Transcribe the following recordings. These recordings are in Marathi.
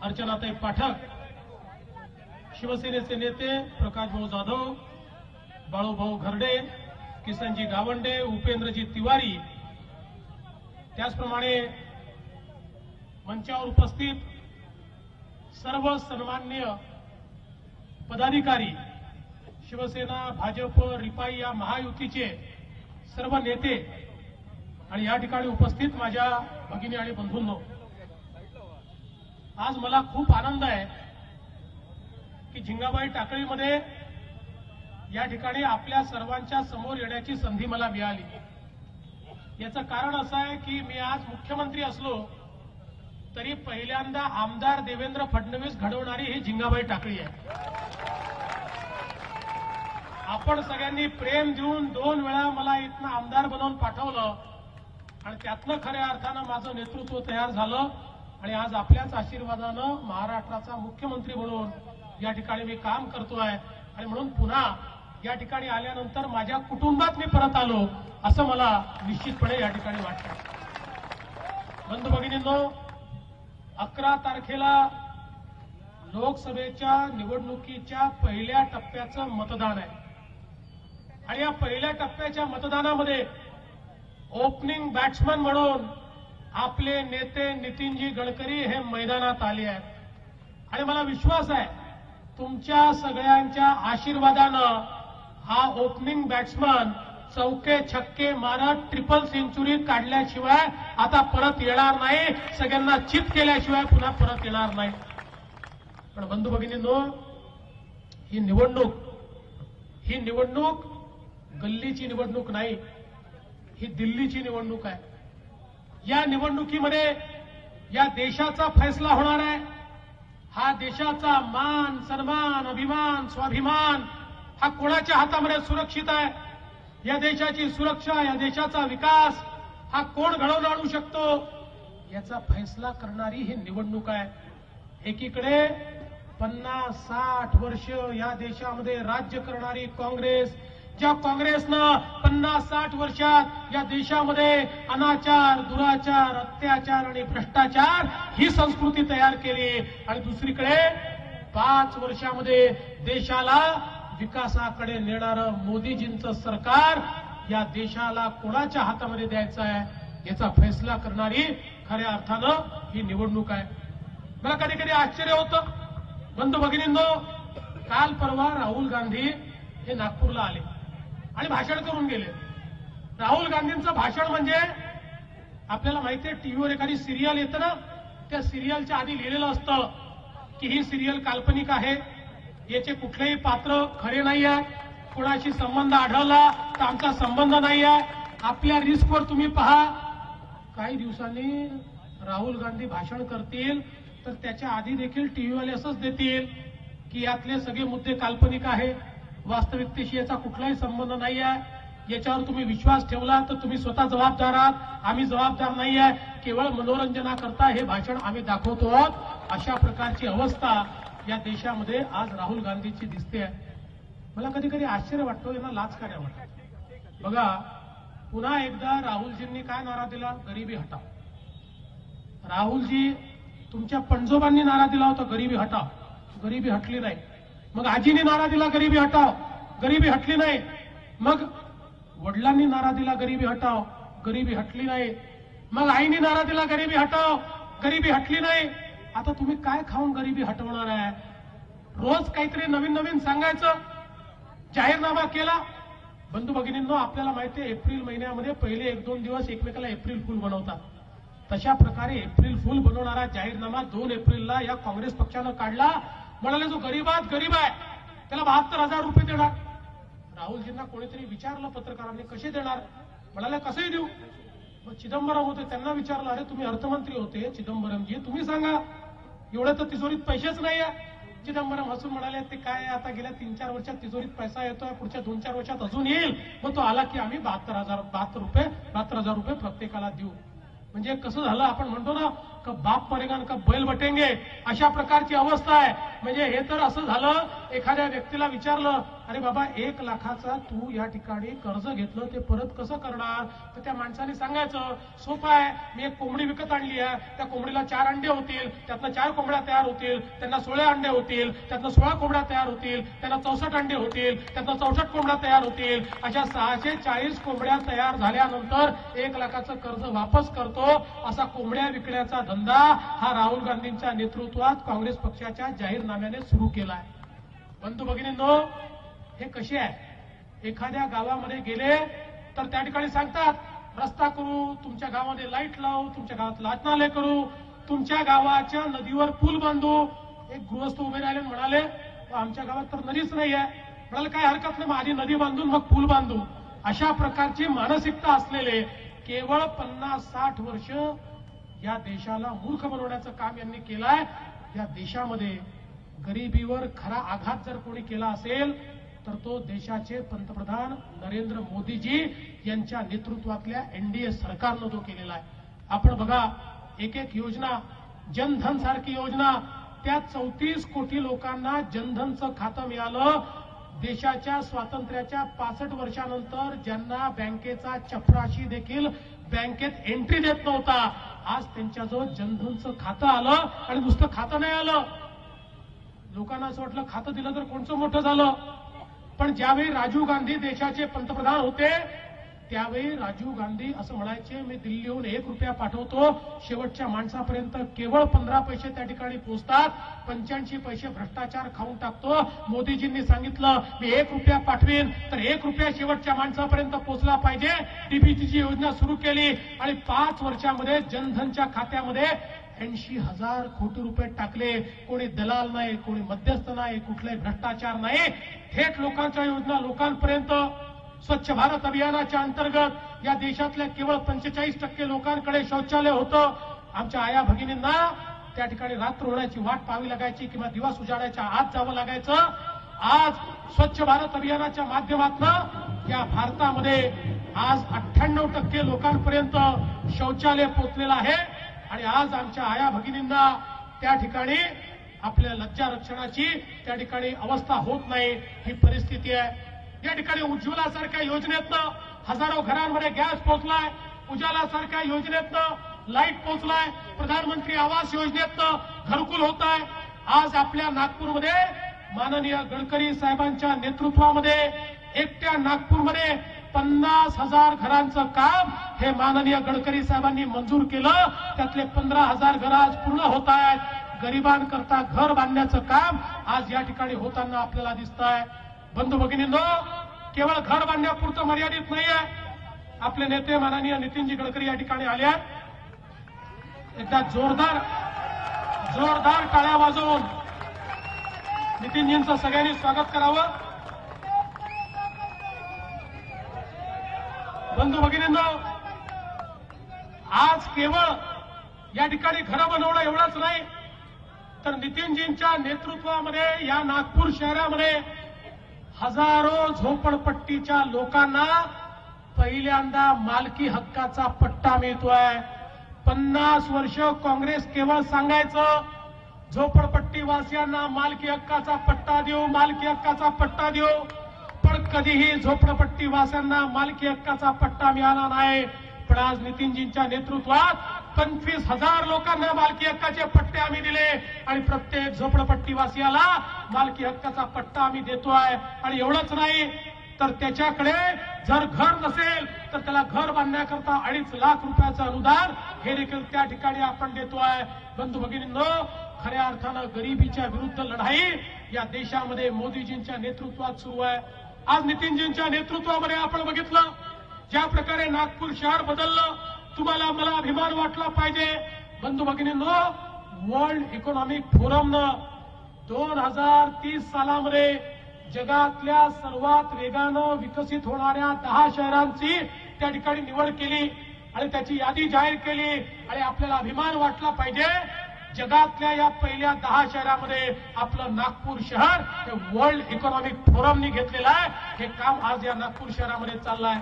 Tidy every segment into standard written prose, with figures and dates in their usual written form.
अर्चनाताई पाठक, शिवसेनेचे नेते प्रकाशभाऊ जाधव, बाळूभाऊ घरडे, किसनजी गावंडे, उपेंद्रजी तिवारी, त्याचप्रमाणे मंचावर उपस्थित सर्व सन्माननीय पदाधिकारी, शिवसेना, भाजप, रिपाई या महायुतीचे सर्व नेते आणि या ठिकाणी उपस्थित माझ्या भगिनी आणि बंधूंनो, आज मला खूप आनंद आहे की झिंगाबाई टाकळीमध्ये या ठिकाणी आपल्या सर्वांच्या समोर येण्याची संधी मला मिळाली। याचं कारण असं आहे की मी आज मुख्यमंत्री असलो तरी पहिल्यांदा आमदार देवेंद्र फडणवीस घडवणारी ही झिंगाबाई टाकळी आहे। आपण सगळ्यांनी प्रेम देऊन 2 वेळा मला इथनं आमदार बनवून पाठवलं आणि त्यातनं खऱ्या अर्थानं माझं नेतृत्व तयार झालं आणि आज आपल्याच आशीर्वादानं महाराष्ट्राचा मुख्यमंत्री म्हणून या ठिकाणी मी काम करतोय आणि म्हणून पुन्हा या ठिकाणी आल्यानंतर माझ्या कुटुंबात मी परत आलो असं मला निश्चितपणे या ठिकाणी वाटतं। बंधू भगिनींनो, 11 तारखेला लोकसभेच्या निवडणुकीच्या पहिल्या टप्प्याचं मतदान आहे आणि या पहिल्या टप्प्याच्या मतदानामध्ये ओपनिंग बॅट्समन म्हणून आपले नेते नितीनजी गडकरी हे मैदानात आले आहेत आणि मला विश्वास आहे तुमच्या सगळ्यांच्या आशीर्वादानं हा ओपनिंग बॅट्समन चौके छक्के मारत ट्रिपल सेंचुरी काढल्याशिवाय आता परत येणार नाही, सगळ्यांना चित केल्याशिवाय पुन्हा परत येणार नाही। पण बंधू भगिनींनो, ही निवडणूक गल्लीची निवडणूक नाही, ही दिल्लीची निवडणूक आहे। या निवडणुकीमध्ये या देशाचा फैसला होणार आहे। हा देशाचा मान, सन्मान, अभिमान, स्वाभिमान हा कोणाच्या हातामध्ये सुरक्षित आहे? या देशाची सुरक्षा, या देशाचा विकास हा कोण घडवून आणू शकतो याचा फैसला करणारी ही निवडणूक आहे। एकीकडे 50-60 वर्ष या देशामध्ये राज्य करणारी काँग्रेस, ज्या काँग्रेसनं 50-60 वर्षात या देशामध्ये अनाचार, दुराचार, अत्याचार आणि भ्रष्टाचार ही संस्कृती तयार केली आणि दुसरीकडे 5 वर्षामध्ये देशाला विकासाकडे नेणारं मोदीजींचं सरकार या देशाला कोणाच्या हातामध्ये द्यायचं आहे याचा फैसला करणारी खऱ्या अर्थानं ही निवडणूक आहे। मला कधी कधी आश्चर्य होतं बंधू भगिनींनो, काल परवा राहुल गांधी हे नागपूरला आले आणि भाषण करून गेले। राहुल गांधींचं भाषण म्हणजे आपल्याला माहिती आहे टीव्हीवर एखादी सिरियल येतं ना, त्या सिरियलच्या आधी लिहिलेलं असतं की ही सिरियल काल्पनिक आहे, याचे कुठलेही पात्र खरे नाही आहे, कोणाशी संबंध आढळला तर आमचा संबंध नाही आहे, आपल्या रिस्कवर तुम्ही पहा। काही दिवसांनी राहुल गांधी भाषण करतील तर त्याच्या आधी देखील टीव्हीवाले असंच देतील की यातले सगळे मुद्दे काल्पनिक आहे, वास्तविकतेशी याचा कुठलाही संबंध नाही आहे, याच्यावर तुम्ही विश्वास ठेवला तर तुम्ही स्वतः जबाबदार आहात, आम्ही जबाबदार नाही आहे, केवळ मनोरंजनाकरता हे भाषण आम्ही दाखवतो आहोत। अशा प्रकारची अवस्था या देशामध्ये आज राहुल गांधीची दिसते आहे। मला कधी कधी आश्चर्य वाटतं यांना लाज काय वाटत। बघा, पुन्हा एकदा राहुलजींनी काय नारा दिला? गरिबी हटाव। राहुलजी, तुमच्या पणजोबांनी नारा दिला होता गरिबी हटाव, गरिबी हटली नाही। मग आजींनी नारा दिला गरिबी हटाव, गरिबी हटली नाही। मग वडिलांनी नारा दिला गरिबी हटाव, गरिबी हटली नाही। मग आईने नारा दिला गरिबी हटाव, गरिबी हटली नाही। आता तुम्ही काय खाऊन गरिबी हटवणार आहे? रोज काहीतरी नवीन नवीन सांगायचं, जाहीरनामा केला। बंधू भगिनींनो, आपल्याला माहिती आहे एप्रिल महिन्यामध्ये पहिले 1-2 दिवस एकमेकाला एप्रिल फुल बनवतात, तशा प्रकारे एप्रिल फुल बनवणारा जाहीरनामा 2 एप्रिलला या काँग्रेस पक्षानं काढला। म्हणाले जो गरीबात गरीब आहे त्याला 72,000 रुपये देणार। राहुलजींना कोणीतरी विचारलं पत्रकारांनी कसे देणार? म्हणाले कसंही देऊ। मग चिदंबरम होते, त्यांना विचारलं अरे तुम्ही अर्थमंत्री होते चिदंबरमजी, तुम्ही सांगा, एवढं तर तिजोरीत पैसेच नाही आहे। चिदंबरम हसून म्हणाले ते काय आता गेल्या 3-4 वर्षात तिजोरीत पैसा येतोय, पुढच्या 2-4 वर्षात अजून येईल, मग तो आला की आम्ही 72,000 रुपये प्रत्येकाला देऊ। म्हणजे कसं झालं, आपण म्हणतो ना का बाप मरेगा का बैल बटेंगे अशा प्रकारची अवस्था आहे। म्हणजे हे तर असं झालं, एखाद्या व्यक्तीला विचारलं, अरे बाबा 1 लाखाचा तू या ठिकाणी कर्ज घेतलं ते परत कसं करणार, तर त्या माणसाने सांगायचं सोपं आहे, मी एक कोंबडी विकत आणली आहे, त्या कोंबडीला 4 अंडे होतील, त्यातनं 4 कोंबड्या तयार होतील, त्यांना 16 अंडे होतील, त्यातनं 16 कोंबड्या तयार होतील, त्यांना 64 अंडे होतील, त्यातनं 64 कोंबड्या तयार होतील, अशा 640 कोंबड्या तयार झाल्यानंतर 1 लाखाचं कर्ज वापस करतो, असा कोंबड्या विकण्याचा धंदा हा राहुल गांधींच्या नेतृत्वात काँग्रेस पक्षाच्या जाहीरनाम्याने सुरू केला आहे। बंधू भगिनींनो, हे कसे आहे, एखाद्या गावामध्ये गेले तर त्या ठिकाणी सांगतात रस्ता करू, तुमच्या गावामध्ये लाईट लावू, तुमच्या गावात वाचनालय करू, तुमच्या गावाच्या नदीवर पूल बांधू। एक गृहस्थ उभे राहिले म्हणाले, आमच्या गावात तर नदीच नाही आहे। म्हणाले काय हरकत नाही, मग आधी नदी बांधून मग पूल बांधू। अशा प्रकारची मानसिकता असलेले केवळ 50-60 वर्ष या देशाला मूर्ख बनवण्याचं काम यांनी केलंय। या देशामध्ये गरिबीवर खरा आघात जर कोणी केला असेल तर तो देशाचे पंतप्रधान नरेंद्र मोदीजी यांच्या नेतृत्वातल्या एनडीए सरकारनं तो केलेला आहे। आपण बघा, एक एक योजना, जनधन सारखी योजना, त्या 34 कोटी लोकांना जनधनचं खातं मिळालं। देशाच्या स्वातंत्र्याच्या 65 वर्षानंतर ज्यांना बँकेचा चपराशी देखील बँकेत एंट्री देत नव्हता, आज त्यांच्याजवळ जनधनचं खातं आलं। आणि नुसतं खातं नाही आलं, लोकांना असं वाटलं खातं दिलं तर कोणचं मोठं झालं, पण ज्यावेळी राजीव गांधी देशाचे पंतप्रधान होते त्यावेळी राजीव गांधी असं म्हणायचे, मी दिल्लीहून 1 रुपया पाठवतो, शेवटच्या माणसापर्यंत केवळ 15 पैसे त्या ठिकाणी पोहोचतात, 85 पैसे भ्रष्टाचार खाऊन टाकतो। मोदीजींनी सांगितलं, मी 1 रुपया पाठवीन तर 1 रुपया शेवटच्या माणसापर्यंत पोहोचला पाहिजे। डीबीटीची योजना सुरू केली आणि 5 वर्षामध्ये जनधनच्या खात्यामध्ये 80,000 कोटी रुपये टाकले। कोणी दलाल नाही, कोणी मध्यस्थ नाही, कुठलाही भ्रष्टाचार नाही, थेट लोकांच्या योजना लोकांपर्यंत। स्वच्छ भारत अभियानाच्या अंतर्गत या देशातल्या केवळ 45% लोकांकडे शौचालय होतं। आमच्या आया भगिनींना त्या ठिकाणी रात्र होण्याची वाट पाहावी लागायची किंवा दिवस उजाडायच्या आत जावं लागायचं। आज स्वच्छ भारत अभियानाच्या माध्यमातून या भारतामध्ये आज 98% लोकांपर्यंत शौचालय पोहोचलेलं आहे। आणि आज आमच्या आया भगिनींना त्या ठिकाणी आपल्या लज्जा रक्षणाची त्या ठिकाणी अवस्था होत नाही, ही परिस्थिती आहे। या ठिकाणी उज्ज्वलासारख्या योजनेतनं हजारो घरांमध्ये गॅस पोहोचलाय, उजालासारख्या योजनेतनं लाईट पोहोचलाय, प्रधानमंत्री आवास योजनेतनं घरकुल होत आहे। आज आपल्या नागपूरमध्ये माननीय गडकरी साहेबांच्या नेतृत्वामध्ये एकट्या नागपूरमध्ये 50,000 घरांचं काम हे माननीय गडकरी साहेबांनी मंजूर केलं। त्यातले 15,000 घर आज पूर्ण होत आहेत। गरिबांकरता घर बांधण्याचं काम आज या ठिकाणी होताना आपल्याला दिसत आहे। बंधू भगिनींनो, केवळ घर बांधण्यापुरतं मर्यादित नाहीये। आपले नेते माननीय नितीनजी गडकरी या ठिकाणी आले आहेत। एकदा जोरदार टाळ्या वाजवून नितीनजींचं सगळ्यांनी स्वागत करावं। बंधू भगिनींनो, आज केवळ या ठिकाणी घरं बनवणं एवढंच नाही, तर नितीनजींच्या नेतृत्वामध्ये या नागपूर शहरामध्ये हजारो झोपडपट्टीच्या लोकांना पहिल्यांदा मालकी हक्काचा पट्टा मिळतोय। 50 वर्ष काँग्रेस केवळ सांगायचं झोपडपट्टीवासियांना मालकी हक्काचा पट्टा देऊ, मालकी हक्काचा पट्टा देऊ, पण कधीही झोपडपट्टीवासियांना मालकी हक्काचा पट्टा मिळाला नाही। पण आज नितीनजींच्या नेतृत्वात 25,000 लोकांना मालकी हक्काचे पट्टे आम्ही दिले आणि प्रत्येक झोपडपट्टीवासियाला मालकी हक्काचा पट्टा आम्ही देतोय। आणि एवढंच नाही तर त्याच्याकडे जर घर नसेल तर त्याला घर बांधण्याकरता 2.5 लाख रुपयाचं अनुदान हे देखील त्या ठिकाणी आपण देतोय। बंधू भगिनींनो, खऱ्या अर्थानं गरिबीच्या विरुद्ध लढाई या देशामध्ये मोदीजींच्या नेतृत्वात सुरू आहे। आज नितीनजींच्या नेतृत्वामध्ये आपण बघितलं ज्या प्रकारे नागपूर शहर बदललं, तुम्हाला मला अभिमान वाटला पाहिजे। बंधू भगिनींनो, वर्ल्ड इकॉनॉमिक फोरमनं 2030 सालामध्ये जगातल्या सर्वात वेगानं विकसित होणाऱ्या 10 शहरांची त्या ठिकाणी निवड केली आणि त्याची यादी जाहीर केली। आणि आपल्याला अभिमान वाटला पाहिजे, जगातल्या या पहिल्या 10 शहरामध्ये आपलं नागपूर शहर हे वर्ल्ड इकॉनॉमिक फोरमनी घेतलेलं आहे। हे काम आज या नागपूर शहरामध्ये चाललंय।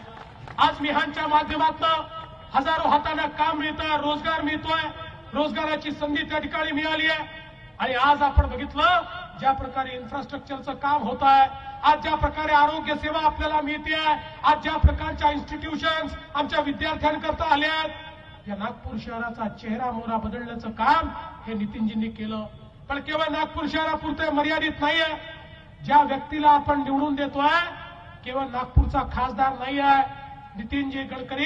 आज मिहानच्या माध्यमातून हजारो हातांना काम मिळतंय, रोजगार मिळतोय। रोजगाराची संधी त्या ठिकाणी मिळाली आहे. आणि आज आपण बघितलं ज्या प्रकारे इन्फ्रास्ट्रक्चरचं काम होत आहे, आज ज्या प्रकारे आरोग्य सेवा आपल्याला मिळते आहे, आज ज्या प्रकारच्या इन्स्टिट्यूशन्स आमच्या विद्यार्थ्यांकरता आले आहेत, या नागपूर शहराचा चेहरा मोहरा बदलण्याचं काम हे नितीनजींनी केलं. पण केवळ नागपूर शहरापुरते मर्यादित नाहीये. ज्या व्यक्तीला आपण निवडून देतोय केवळ नागपूरचा खासदार नाही आहे. नितीनजी गडकरी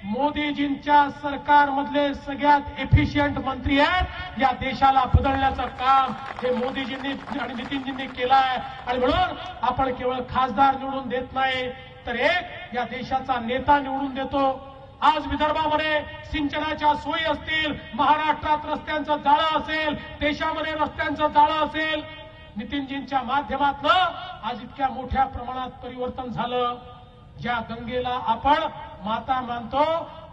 मोदीजींच्या सरकारमधले सगळ्यात एफिशियंट मंत्री आहेत. या देशाला बदलण्याचं काम हे मोदीजींनी आणि नितीनजींनी केलं आहे. आणि म्हणून आपण केवळ खासदार निवडून देत नाही, तर एक या देशाचा नेता निवडून देतो. आज विदर्भामध्ये सिंचनाच्या सोयी असतील, महाराष्ट्रात रस्त्यांचं जाळं असेल, देशामध्ये रस्त्यांचं जाळं असेल, नितीनजींच्या माध्यमातून आज इतक्या मोठ्या प्रमाणात परिवर्तन झालं. ज्या गंगेला आपण माता मानतो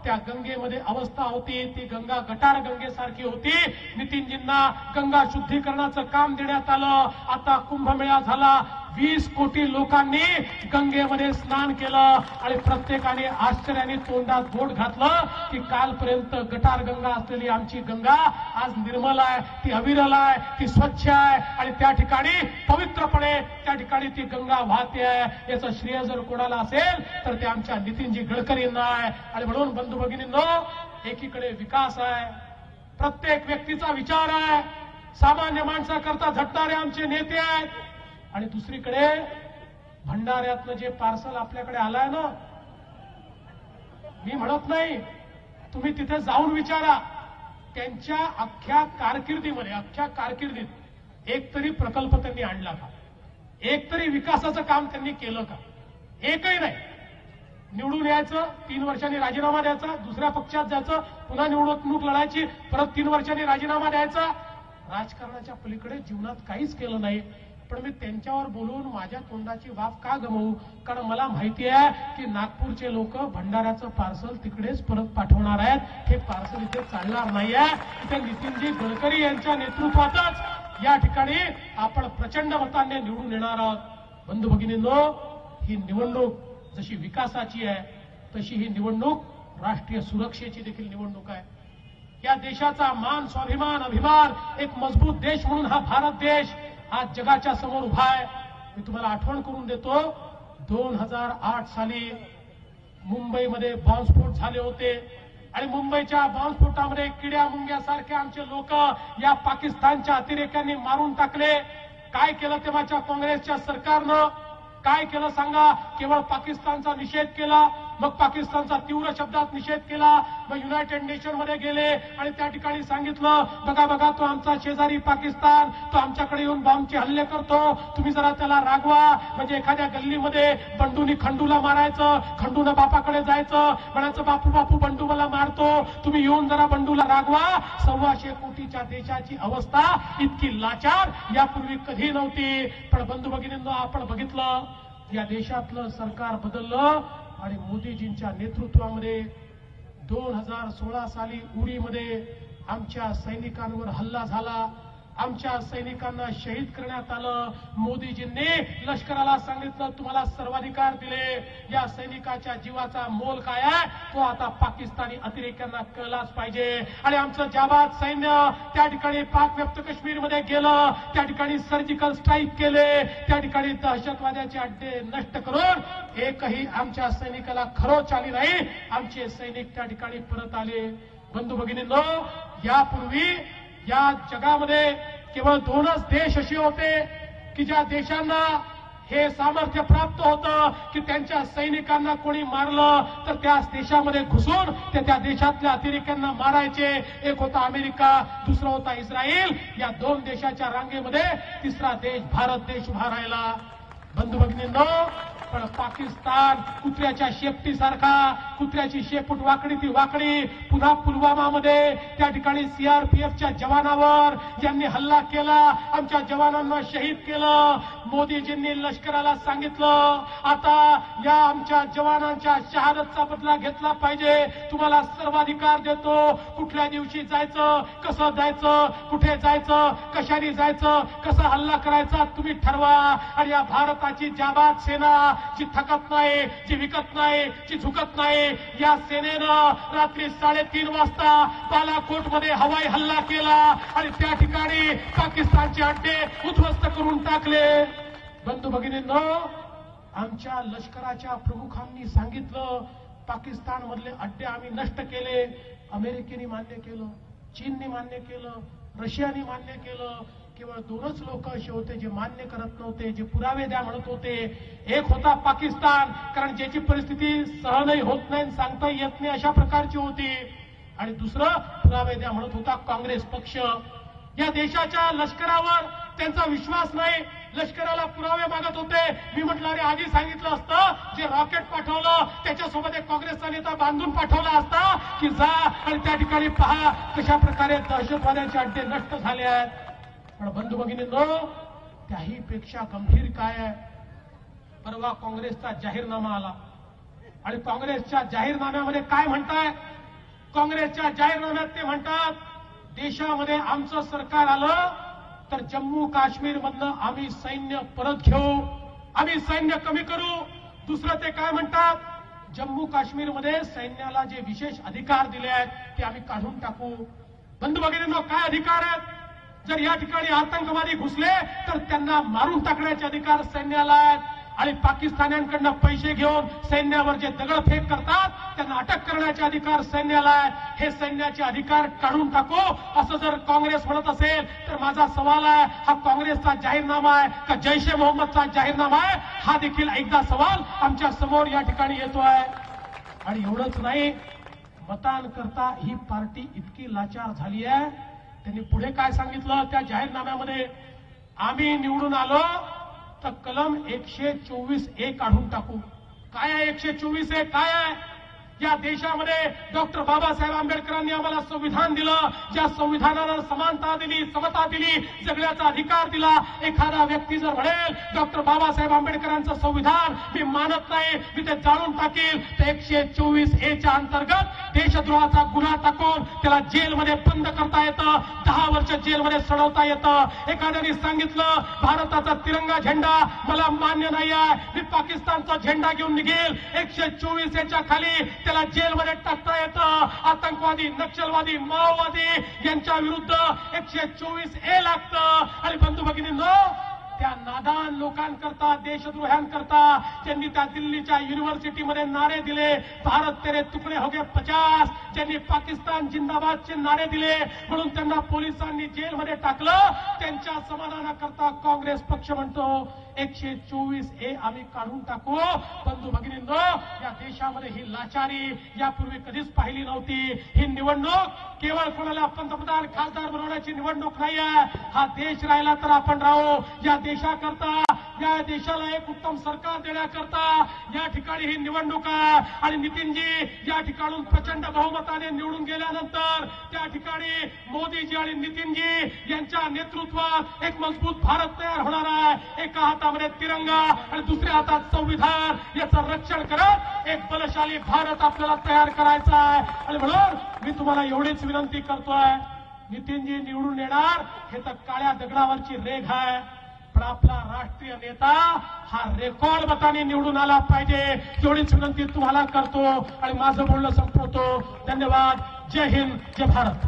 त्या गंगेमध्ये अवस्था होती ती गंगा गटार गंगेसारखी होती. नितीनजींना गंगा शुद्धीकरणाचं काम देण्यात आलं. आता कुंभमेळा झाला, 20 कोटी लोकांनी गंगेमध्ये स्नान केलं आणि प्रत्येकाने आश्चर्याने तोंडात बोट घातलं की कालपर्यंत गटार गंगा असलेली आमची गंगा आज निर्मल आहे, ती अविरल आहे, ती स्वच्छ आहे आणि त्या ठिकाणी पवित्रपणे त्या ठिकाणी ती गंगा वाहते आहे. याचं श्रेय जर कोणाला असेल तर ते आमच्या नितीनजी गडकरींना आहे. आणि म्हणून बंधू भगिनींनो, एकीकडे विकास आहे, प्रत्येक व्यक्तीचा विचार आहे, सामान्य माणसाकरता झटणारे आमचे नेते आहेत, आणि दुसरीकडे भंडाऱ्यातलं जे पार्सल आपल्याकडे आलंय ना, मी म्हणत नाही, तुम्ही तिथे जाऊन विचारा, त्यांच्या अख्ख्या कारकिर्दीत एक तरी प्रकल्प त्यांनी आणला का, एक तरी विकासाचं काम त्यांनी केलं का? एकही नाही. निवडून यायचं, 3 वर्षांनी राजीनामा द्यायचा, दुसऱ्या पक्षात जायचं, पुन्हा निवडणूक लढायची, परत 3 वर्षांनी राजीनामा द्यायचा. राजकारणाच्या पलीकडे जीवनात काहीच केलं नाही. पण मी त्यांच्यावर बोलून माझ्या तोंडाची वाफ का गमवू? कारण मला माहिती आहे की नागपूरचे लोक भंडाऱ्याचं पार्सल तिकडेच परत पाठवणार आहेत. हे पार्सल इथे चालणार नाहीये. इथे नितीनजी गडकरी यांच्या नेतृत्वातच या ठिकाणी आपण प्रचंड मतांनी निवडून येणार आहोत. बंधू भगिनींनो, ही निवडणूक जशी विकासाची आहे तशी ही निवडणूक राष्ट्रीय सुरक्षेची देखील निवडणूक आहे. या देशाचा मान, स्वाभिमान, अभिमान, एक मजबूत देश म्हणून हा भारत देश आज जगाच्या समोर उभा आहे. मी तुम्हाला आठवण करून देतो, 2008 साली मुंबईमध्ये बॉम्बस्फोट झाले होते आणि मुंबईच्या बॉम्बस्फोटामध्ये किड्या मुंग्यासारखे आमचे लोक या पाकिस्तानच्या अतिरेक्यांनी मारून टाकले. काय केलं तेव्हाच्या काँग्रेसच्या सरकारनं? काय केलं सांगा? केवळ पाकिस्तानचा निषेध केला, मग पाकिस्तानचा तीव्र शब्दात निषेध केला, मग युनायटेड नेशनमध्ये गेले आणि त्या ठिकाणी सांगितलं, बघा बघा, तो आमचा शेजारी पाकिस्तान, तो आमच्याकडे येऊन बॉम्बचे हल्ले करतो, तुम्ही जरा त्याला रागवा. म्हणजे एखाद्या गल्लीमध्ये बंडूनी खंडूला मारायचं, खंडूनं बापाकडे जायचं, म्हणायचं बापू बापू बंडू मला मारतो, तुम्ही येऊन जरा बंडूला रागवा. 125 कोटीच्या देशाची अवस्था इतकी लाचार यापूर्वी कधी नव्हती. पण बंधू भगिनींनो, आपण बघितलं, या देशातलं सरकार बदललं आणि मोदीजींच्या नेतृत्वामध्ये 2016 साली उरीमध्ये आमच्या सैनिकांवर हल्ला झाला, आमच्या सैनिकांना शहीद करण्यात आलं. मोदीजींनी लष्कराला सांगितलं, तुम्हाला सर्वाधिकार दिले, या सैनिकाच्या जीवाचा मोल काय आहे तो आता पाकिस्तानी अतिरेक्यांना कळलाच पाहिजे. आणि आमचं जाबाज सैन्य त्या ठिकाणी पाक व्याप्त काश्मीरमध्ये गेलं, त्या ठिकाणी सर्जिकल स्ट्राईक केले, त्या ठिकाणी दहशतवाद्याचे अड्डे नष्ट करून एकही आमच्या सैनिकाला खरोच आली नाही. आमचे सैनिक त्या ठिकाणी परत आले. बंधू भगिनींनो, यापूर्वी या जगामध्ये केवळ 2च देश असे होते की ज्या देशांना हे सामर्थ्य प्राप्त होतं की त्यांच्या सैनिकांना कोणी मारलं तर त्या देशामध्ये घुसून त्या देशातल्या अतिरेक्यांना मारायचे. एक होता अमेरिका, दुसरा होता इस्रायल. या 2 देशाच्या रांगेमध्ये तिसरा देश भारत देश उभा राहिला. बंधू भगिनींनो, पण पाकिस्तान कुत्र्याच्या शेपटीसारखा, कुत्र्याची शेपूट वाकडी ती वाकडी, पुन्हा पुलवामामध्ये त्या ठिकाणी सीआरपीएफच्या जवानावर ज्यांनी हल्ला केला, आमच्या जवानांना शहीद केलं. मोदीजींनी लष्कराला सांगितलं, आता या आमच्या जवानांच्या शहादतचा बदला घेतला पाहिजे. तुम्हाला सर्वाधिकार देतो, कुठल्या दिवशी जायचं, कसं जायचं, कुठे जायचं, कशाने जायचं, कसा हल्ला करायचा तुम्ही ठरवा. आणि या भारताची जाबाज सेना जी थकत नाही, जी विकत नाही, जी झुकत नाही, या सेनेनं रात्री 3:30 वाजता बालाकोटमध्ये हवाई हल्ला केला आणि त्या ठिकाणी पाकिस्तानचे अड्डे उद्ध्वस्त करून टाकले. बंधू भगिनींनो, आमच्या लष्कराच्या प्रमुखांनी सांगितलं पाकिस्तानमधले अड्डे आम्ही नष्ट केले. अमेरिकेने मान्य केलं, चीनने मान्य केलं, रशियाने मान्य केलं. केवळ 2च लोक असे होते जे मान्य करत नव्हते, जे पुरावे द्या म्हणत होते. एक होता पाकिस्तान, कारण ज्याची परिस्थिती सहनही होत नाही, सांगता येत नाही अशा प्रकारची होती. आणि दुसरं पुरावे द्या म्हणत होता काँग्रेस पक्ष. या देशाच्या लष्करावर त्यांचा विश्वास नाही, लष्कराला पुरावे मागत होते. मी म्हटलं अरे आधी सांगितलं असतं, जे रॉकेट पाठवलं त्याच्यासोबत एक काँग्रेसचा नेता बांधून पाठवला असता की जा आणि त्या ठिकाणी पहा कशा प्रकारे दहशतवाद्यांचे अड्डे नष्ट झाले आहेत. पण बंधू भगिनींनो, त्याही पेक्षा गंभीर काय आहे, परवा काँग्रेसचा जाहीरनामा आला आणि काँग्रेसच्या जाहीरनाम्यामध्ये काय म्हणताय? काँग्रेसच्या जाहीरनाम्यात ते म्हणतात देशामध्ये आमचं सरकार आलं तर जम्मू काश्मीरमधनं आम्ही सैन्य परत घेऊ, आम्ही सैन्य कमी करू. दुसरं ते काय म्हणतात? जम्मू काश्मीरमध्ये सैन्याला जे विशेष अधिकार दिले आहेत ते आम्ही काढून टाकू. बंधू भगिनींनो, काय अधिकार आहेत? जर या ठिकाणी आतंकवादी घुसले तर त्यांना मारून टाकण्याचे अधिकार सैन्याला आहेत. आणि पाकिस्तान्यांकडनं पैसे घेऊन सैन्यावर जे दगडफेक करतात त्यांना अटक करण्याचे अधिकार सैन्याला आहे. हे सैन्याचे अधिकार काढून टाकू असं जर काँग्रेस म्हणत असेल तर माझा सवाल आहे, हा काँग्रेसचा जाहीरनामा आहे का जैश ए मोहम्मदचा जाहीरनामा आहे? हा देखील एकदा सवाल आमच्या समोर या ठिकाणी येतोय. आणि एवढंच नाही, मतांकरता ही पार्टी इतकी लाचार झाली आहे. त्यांनी पुढे काय सांगितलं त्या जाहीरनाम्यामध्ये? आम्ही निवडून आलो तर कलम 124A काढून टाकू. काय आहे 124A? काय आहे? या देशामध्ये डॉक्टर बाबासाहेब आंबेडकरांनी आम्हाला संविधान दिलं, ज्या संविधानानं समानता दिली, समता दिली, जगण्याचा अधिकार दिला. एखादा व्यक्ती जर म्हणेल डॉक्टर बाबासाहेब आंबेडकरांचं संविधान मी मानत नाही, मी ते जाळून टाकील, तर 124A अंतर्गत देशद्रोहाचा गुन्हा टाकून त्याला जेलमध्ये बंद करता येतं, 10 वर्ष जेलमध्ये सडवता येतं. एखाद्याने सांगितलं भारताचा तिरंगा झेंडा मला मान्य नाही आहे, मी पाकिस्तानचा झेंडा घेऊन निघेल, 124A खाली त्याला जेलमध्ये टाकता येतं. आतंकवादी, नक्षलवादी, माओवादी यांच्या विरुद्ध 124A लागतं. आणि बंधू भगिनींनो, त्या नादान लोकांकरता, देशद्रोह्यांकरता ज्यांनी त्या दिल्लीच्या युनिव्हर्सिटीमध्ये नारे दिले, भारत तेरे तुकडे हो गए 50, ज्यांनी पाकिस्तान जिंदाबादचे नारे दिले म्हणून त्यांना पोलिसांनी जेलमध्ये टाकलं, त्यांच्या समाधानाकरता काँग्रेस पक्ष म्हणतो 124A आम्ही काढून टाकू. बंधू भगिनींनो, या देशामध्ये ही लाचारी यापूर्वी कधीच पाहिली नव्हती. ही निवडणूक केवळ कोणाला पंतप्रधान, खासदार बनवण्याची निवडणूक नाही आहे. हा देश राहिला तर आपण राहू. या देशाकरता, या देशाला एक उत्तम सरकार देण्याकरता या ठिकाणी ही निवडणूक आहे. आणि नितीनजी या ठिकाणून प्रचंड बहुमताने निवडून गेल्यानंतर त्या ठिकाणी मोदीजी आणि नितीनजी यांच्या नेतृत्वात एक मजबूत भारत तयार होणार आहे. एका हातामध्ये तिरंगा आणि दुसऱ्या हातात संविधान, याचं रक्षण करत एक बलशाली भारत आपल्याला तयार करायचा आहे. आणि म्हणून मी तुम्हाला एवढीच विनंती करतोय, नितीनजी निवडून येणार हे तर काळ्या दगडावरची रेघ आहे, पण आपला राष्ट्रीय नेता हा रेकॉर्ड मताने निवडून आला पाहिजे, एवढीच विनंती तुम्हाला करतो आणि माझं बोलणं संपवतो. धन्यवाद. जय हिंद, जय भारत.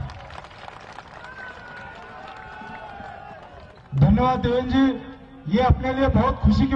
धन्यवाद देवेंद्र जी, ये अपने लिए बहुत खुशी की